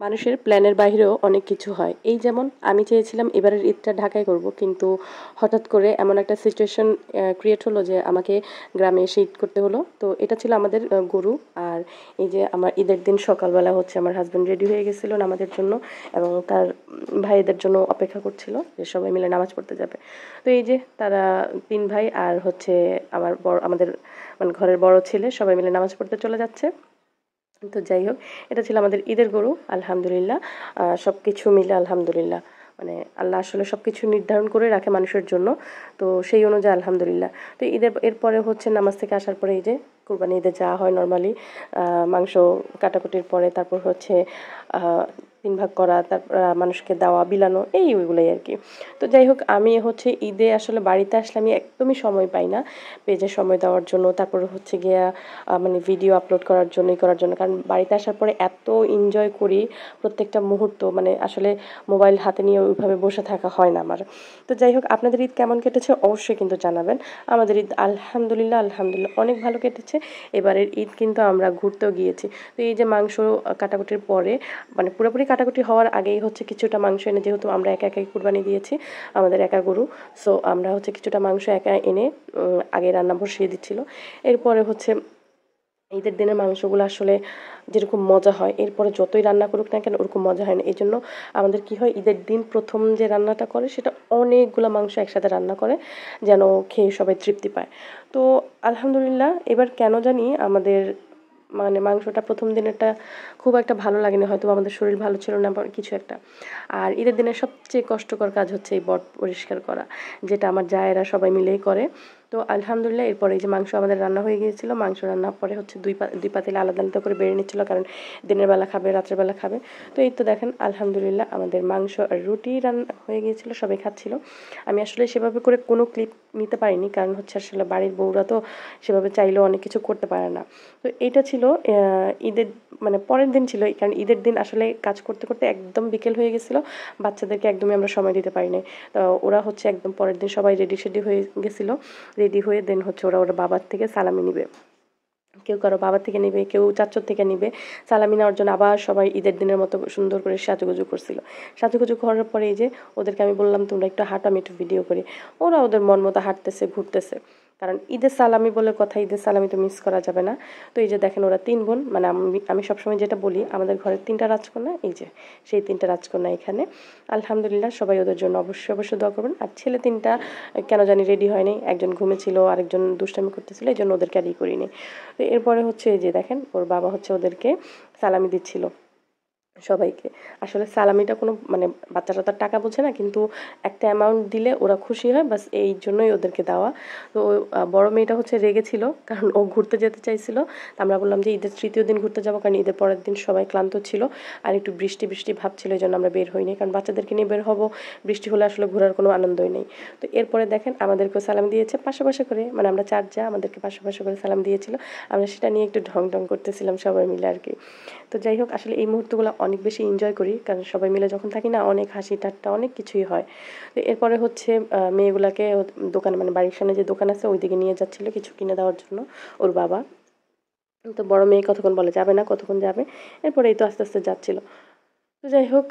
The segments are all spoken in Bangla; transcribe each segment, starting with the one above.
মানুষের প্ল্যানের বাইরেও অনেক কিছু হয়। এই যেমন আমি চেয়েছিলাম এবারের ঈদটা ঢাকায় করব, কিন্তু হঠাৎ করে এমন একটা সিচুয়েশন ক্রিয়েট হলো যে আমাকে গ্রামে এসে ঈদ করতে হলো। তো এটা ছিল আমাদের গরু। আর এই যে আমার ঈদের দিন সকালবেলা হচ্ছে আমার হাজব্যান্ড রেডি হয়ে গেছিলো নামাজের জন্য, এবং তার ভাইদের জন্য অপেক্ষা করছিল যে সবাই মিলে নামাজ পড়তে যাবে। তো এই যে তারা 3 ভাই আর হচ্ছে আমাদের মানে ঘরের বড় ছেলে সবাই মিলে নামাজ পড়তে চলে যাচ্ছে। তো যাই হোক, এটা ছিল আমাদের ঈদের গরু। আলহামদুলিল্লাহ, সব কিছু মিলে আলহামদুলিল্লাহ, মানে আল্লাহ আসলে সব কিছু নির্ধারণ করে রাখে মানুষের জন্য। তো সেই অনুযায়ী আলহামদুলিল্লাহ। তো এরপরে হচ্ছে নামাজ থেকে আসার পরে এই যে কুরবানি ঈদে যা হয় নর্মালি, মাংস কাটাকুটির পরে তারপর হচ্ছে 3 ভাগ করা, তারপর মানুষকে দেওয়া বিলানো, ওইগুলোই আর কি। তো যাই হোক, আমি হচ্ছে ঈদে আসলে বাড়িতে আসলে আমি একদমই সময় পাই না পেজে সময় দেওয়ার জন্য, তারপরে হচ্ছে গিয়া মানে ভিডিও আপলোড করার জন্যই করার জন্য, কারণ বাড়িতে আসার পরে এত এনজয় করি প্রত্যেকটা মুহূর্ত, মানে আসলে মোবাইল হাতে নিয়ে ওইভাবে বসে থাকা হয় না আমার। তো যাই হোক, আপনাদের ঈদ কেমন কেটেছে অবশ্যই কিন্তু জানাবেন। আমাদের ঈদ আলহামদুলিল্লাহ আলহামদুলিল্লাহ অনেক ভালো কেটেছে। এবারের ঈদ কিন্তু আমরা ঘুরতেও গিয়েছি। তো এই যে মাংস কাটাকুটির পরে, মানে পুরোপুরি কাটাকুটি হওয়ার আগেই হচ্ছে কিছুটা মাংস এনে, যেহেতু আমরা একা একাই কুরবানি দিয়েছি, আমাদের একা গরু, সো আমরা হচ্ছে কিছুটা মাংস একা এনে আগে রান্না বসিয়ে দিচ্ছিল। এরপরে হচ্ছে ঈদের দিনের মাংসগুলো আসলে যেরকম মজা হয় এরপরে যতই রান্না করুক না কেন ওরকম মজা হয় না। এই জন্য আমাদের কি হয়, ঈদের দিন প্রথম যে রান্নাটা করে সেটা অনেকগুলো মাংস একসাথে রান্না করে, যেন খেয়ে সবাই তৃপ্তি পায়। তো আলহামদুলিল্লাহ, এবার কেন জানি আমাদের মানে মাংসটা প্রথম দিনেরটা খুব একটা ভালো লাগেনি, হয়তো আমাদের শরীর ভালো ছিল না বা কিছু একটা। আর ঈদের দিনের সবচেয়ে কষ্টকর কাজ হচ্ছে এই বট পরিষ্কার করা, যেটা আমার জায়েরা সবাই মিলেই করে। তো আলহামদুলিল্লাহ, এরপরে এই যে মাংস আমাদের রান্না হয়ে গিয়েছিল, মাংস রান্নার পরে হচ্ছে দুই পাতিলে আলাদা আলাদা করে বেড়ে নিচ্ছিল, কারণ দিনের বেলা খাবে রাত্রের বেলা খাবে। তো এই তো দেখেন আলহামদুলিল্লাহ আমাদের মাংস আর রুটি রান্না হয়ে গিয়েছিল, সবাই খাচ্ছিল। আমি আসলে সেভাবে করে কোনো ক্লিপ নিতে পারিনি, কারণ হচ্ছে আসলে বাড়ির বউরা তো সেভাবে চাইলেও অনেক কিছু করতে পারে না। তো এটা ছিল ঈদের মানে পরের দিন ছিল, কারণ ঈদের দিন আসলে কাজ করতে করতে একদম বিকেল হয়ে গেছিলো, বাচ্চাদেরকে একদমই আমরা সময় দিতে পারিনি। তো ওরা হচ্ছে একদম পরের দিন সবাই রেডি হয়ে গেছিলো। রেডি হয়ে দেন হচ্ছে ওরা বাবার থেকে সালামি নিবে, কেউ কারো বাবার থেকে নিবে, কেউ চাচর থেকে নিবে। সালামি নেওয়ার জন্য আবার সবাই ঈদের দিনের মতো সুন্দর করে সাজুগুজু করছিল। সাজুগুজু করার পরে এই যে ওদেরকে আমি বললাম তোমরা একটু হাঁটো, আমি একটু ভিডিও করি। ওরা ওদের মন মতো হাঁটতেছে ঘুরতেছে, কারণ ঈদের সালামি বলে কথা, ঈদের সালামি তো মিস করা যাবে না। তো এই যে দেখেন ওরা 3 বোন, মানে আমি সবসময় যেটা বলি আমাদের ঘরের 3টা রাজকন্যা, এই যে সেই 3টা রাজকন্যা এখানে। আলহামদুলিল্লাহ, সবাই ওদের জন্য অবশ্যই অবশ্যই দোয়া করবেন। আর ছেলে 3টা কেন জানি রেডি হয়নি, একজন ঘুমেছিল আরেকজন দুষ্টামি করতেছিল, এই জন্য ওদেরকে রেডি করিনি। তো এরপরে হচ্ছে এই যে দেখেন ওর বাবা হচ্ছে ওদেরকে সালামি দিচ্ছিল সবাইকে। আসলে সালামিটা কোনো মানে বাচ্চারা তার টাকা বোঝে না, কিন্তু একটা অ্যামাউন্ট দিলে ওরা খুশি হয়, বাস এই জন্যই ওদেরকে দেওয়া। তো বড় মেয়েটা হচ্ছে রেগেছিল, কারণ ও ঘুরতে যেতে চাইছিল। আমরা বললাম যে ঈদের 3য় দিন ঘুরতে যাবো, কারণ ঈদের পরের দিন সবাই ক্লান্ত ছিল আর একটু বৃষ্টি বৃষ্টি ভাব ছিল, এই জন্য আমরা বের হইনি, কারণ বাচ্চাদেরকে নিয়ে বের হবো, বৃষ্টি হলে আসলে ঘোরার কোনো আনন্দই নেই। তো এরপরে দেখেন আমাদেরকেও সালাম দিয়েছে পাশাপাশি করে, মানে আমরা 4 যা, আমাদেরকে পাশাপাশি করে সালাম দিয়েছিল। আমরা সেটা নিয়ে একটু ঢং ঢং করতেছিলাম সবাই মিলে আর কি। তো যাই হোক, আসলে এই মুহূর্তগুলো অনেক বেশি এনজয় করি, কারণ সবাই মিলে যখন থাকি না অনেক হাসি ঠাট্টা অনেক কিছুই হয়। তো এরপরে হচ্ছে মেয়েগুলাকে দোকানে, মানে বাড়ির সামনে যে দোকান আছে ওইদিকে নিয়ে যাচ্ছিল কিছু কিনে দেওয়ার জন্য ওর বাবা। তো বড় মেয়ে কতক্ষণ বলে যাবে না, কতক্ষণ যাবে, এরপরে এই তো আস্তে আস্তে যাচ্ছিল। তো যাই হোক,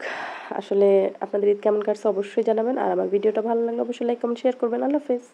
আসলে আপনাদের ঈদ কেমন কাটছে অবশ্যই জানাবেন, আর আমার ভিডিওটা ভালো লাগলে অবশ্যই লাইক কমেন্ট শেয়ার করবেন। আল্লাহ হাফেজ।